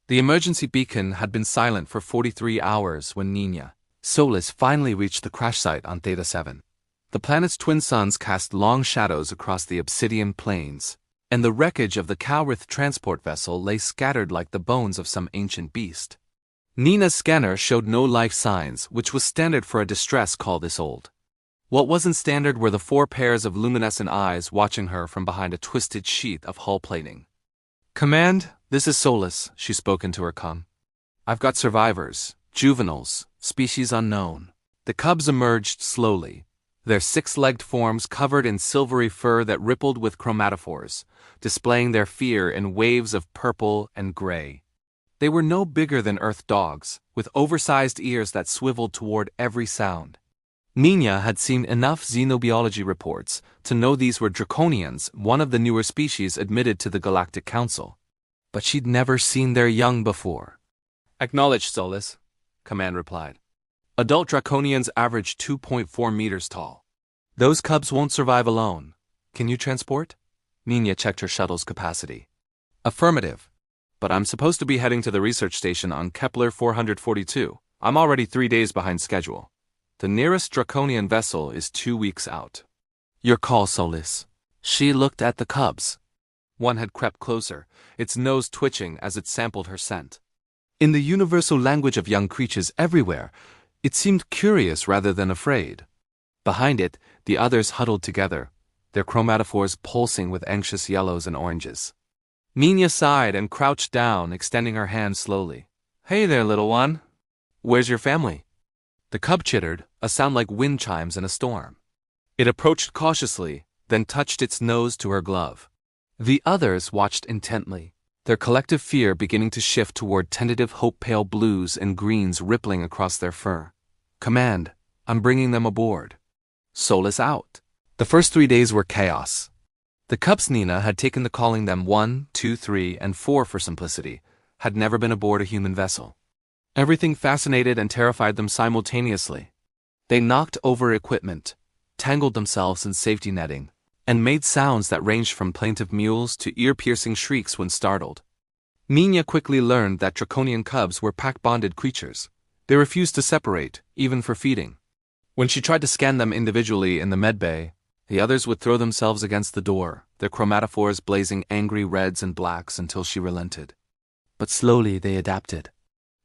The emergency beacon had been silent for 43 hours when Nina Solis finally reached the crash site on Theta 7. The planet's twin suns cast long shadows across the obsidian plains, and the wreckage of the Cowrith transport vessel lay scattered like the bones of some ancient beast. Nina's scanner showed no life signs, which was standard for a distress call this old. What wasn't standard were the 4 pairs of luminescent eyes watching her from behind a twisted sheath of hull plating. "Command, this is Solis," she spoke into her comm. "I've got survivors, juveniles, species unknown." The cubs emerged slowly, their 6-legged forms covered in silvery fur that rippled with chromatophores, displaying their fear in waves of purple and gray. They were no bigger than Earth dogs, with oversized ears that swiveled toward every sound. Nina had seen enough xenobiology reports to know these were draconians, one of the newer species admitted to the Galactic Council. But she'd never seen their young before. "Acknowledged, Solis," Command replied. "Adult draconians average 2.4 meters tall. Those cubs won't survive alone. Can you transport?" Nina checked her shuttle's capacity. "Affirmative. But I'm supposed to be heading to the research station on Kepler 442. I'm already 3 days behind schedule. The nearest draconian vessel is 2 weeks out." "Your call, Solis." She looked at the cubs. One had crept closer, its nose twitching as it sampled her scent. In the universal language of young creatures everywhere, it seemed curious rather than afraid. Behind it, the others huddled together, their chromatophores pulsing with anxious yellows and oranges. Nina sighed and crouched down, extending her hand slowly. "Hey there, little one. Where's your family?" The cub chittered, a sound like wind chimes in a storm. It approached cautiously, then touched its nose to her glove. The others watched intently, their collective fear beginning to shift toward tentative hope pale blues and greens rippling across their fur. "Command, I'm bringing them aboard." Solis out. The first 3 days were chaos. The cubs Nina had taken to calling them 1, 2, 3, and 4 for simplicity, had never been aboard a human vessel. Everything fascinated and terrified them simultaneously. They knocked over equipment, tangled themselves in safety netting, and made sounds that ranged from plaintive mewls to ear-piercing shrieks when startled. Nina quickly learned that draconian cubs were pack-bonded creatures. They refused to separate, even for feeding. When she tried to scan them individually in the medbay, the others would throw themselves against the door, their chromatophores blazing angry reds and blacks until she relented. But slowly they adapted.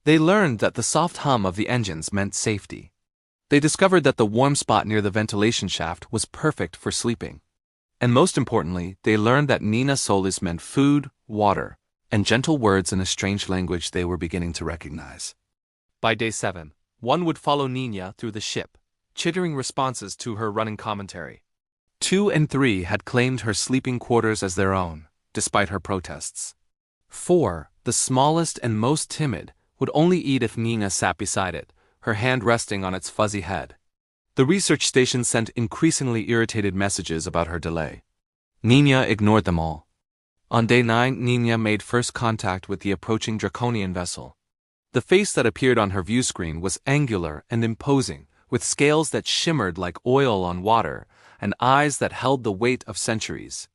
They learned that the soft hum of the engines meant safety. They discovered that the warm spot near the ventilation shaft was perfect for sleeping. And most importantly, they learned that Nina Solis meant food, water, and gentle words in a strange language they were beginning to recognize. By day 7, one would follow Nina through the ship, chittering responses to her running commentary. 2 and 3 had claimed her sleeping quarters as their own, despite her protests. 4, the smallest and most timid, would only eat if Nina sat beside it, her hand resting on its fuzzy head. The research station sent increasingly irritated messages about her delay. Nina ignored them all. On day 9, Nina made first contact with the approaching draconian vessel. The face that appeared on her view screen was angular and imposing, with scales that shimmered like oil on water, and eyes that held the weight of centuries.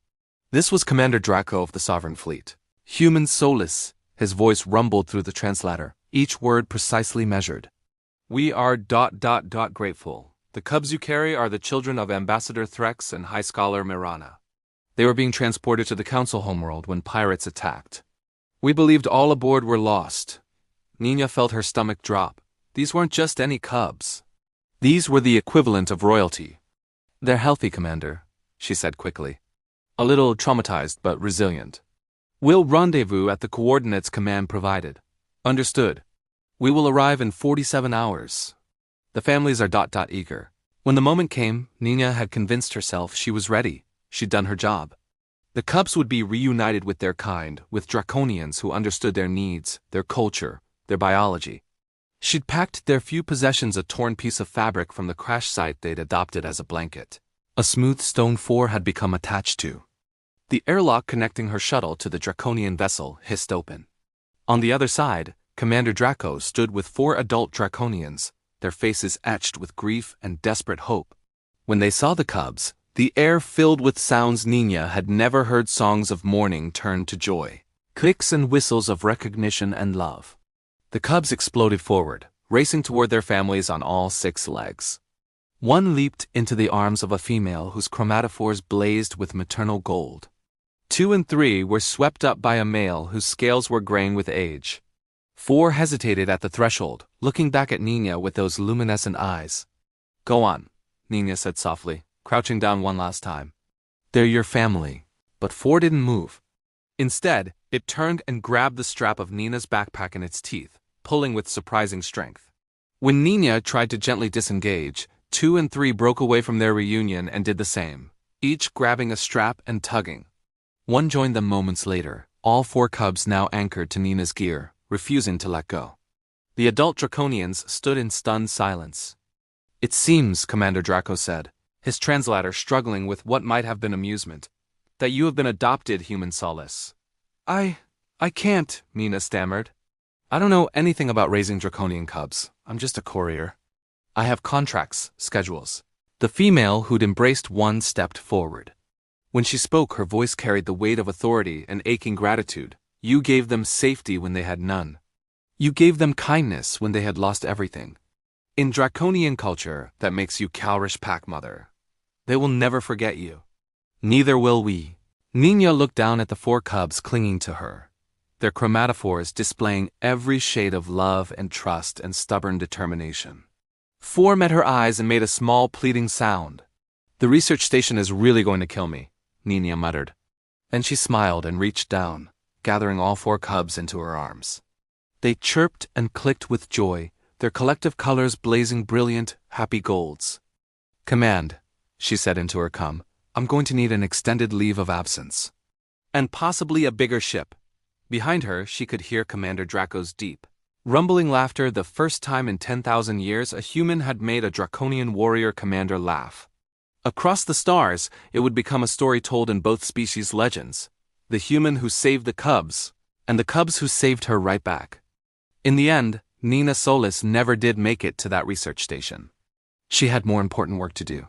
This was Commander Draco of the Sovereign Fleet. "Human Solis," his voice rumbled through the translator, each word precisely measured. "We are ... grateful. The cubs you carry are the children of Ambassador Threx and High Scholar Mirana. They were being transported to the Council homeworld when pirates attacked. We believed all aboard were lost." Nina felt her stomach drop. These weren't just any cubs. These were the equivalent of royalty. "They're healthy, Commander," she said quickly. "A little traumatized, but resilient. We'll rendezvous at the coordinates Command provided." "Understood. We will arrive in 47 hours. The families are ... eager." When the moment came, Nina had convinced herself she was ready. She'd done her job. The cubs would be reunited with their kind, with draconians who understood their needs, their culture, their biology. She'd packed their few possessions, a torn piece of fabric from the crash site they'd adopted as a blanket. A smooth stone floor had become attached to. The airlock connecting her shuttle to the draconian vessel hissed open. On the other side, Commander Draco stood with 4 adult draconians, their faces etched with grief and desperate hope. When they saw the cubs, the air filled with sounds Nina had never heard. Songs of mourning turned to joy. Clicks and whistles of recognition and love. The cubs exploded forward, racing toward their families on all 6 legs. One leaped into the arms of a female whose chromatophores blazed with maternal gold. 2 and 3 were swept up by a male whose scales were graying with age. 4 hesitated at the threshold, looking back at Nina with those luminescent eyes. "Go on," Nina said softly, crouching down one last time. "They're your family." But 4 didn't move. Instead, it turned and grabbed the strap of Nina's backpack in its teeth, pulling with surprising strength. When Nina tried to gently disengage, 2 and 3 broke away from their reunion and did the same, each grabbing a strap and tugging. 1 joined them moments later, all 4 cubs now anchored to Nina's gear, refusing to let go. The adult Draconians stood in stunned silence. "It seems," Commander Draco said, his translator struggling with what might have been amusement, "that you have been adopted, human Solace." I can't," Nina stammered. "I don't know anything about raising Draconian cubs. I'm just a courier. I have contracts, schedules." The female who'd embraced 1 stepped forward. When she spoke, her voice carried the weight of authority and aching gratitude. "You gave them safety when they had none. You gave them kindness when they had lost everything. In Draconian culture, that makes you Calrish Pack Mother. They will never forget you. Neither will we." Nina looked down at the 4 cubs clinging to her, their chromatophores displaying every shade of love and trust and stubborn determination. 4 met her eyes and made a small pleading sound. "The research station is really going to kill me," Nina muttered. Then she smiled and reached down, gathering all 4 cubs into her arms. They chirped and clicked with joy, their collective colors blazing brilliant, happy golds. "Command," she said into her cum, "I'm going to need an extended leave of absence. And possibly a bigger ship." Behind her, she could hear Commander Draco's deep, rumbling laughter. The first time in 10,000 years a human had made a Draconian warrior commander laugh. Across the stars, it would become a story told in both species' legends. The human who saved the cubs, and the cubs who saved her right back. In the end, Nina Solis never did make it to that research station. She had more important work to do.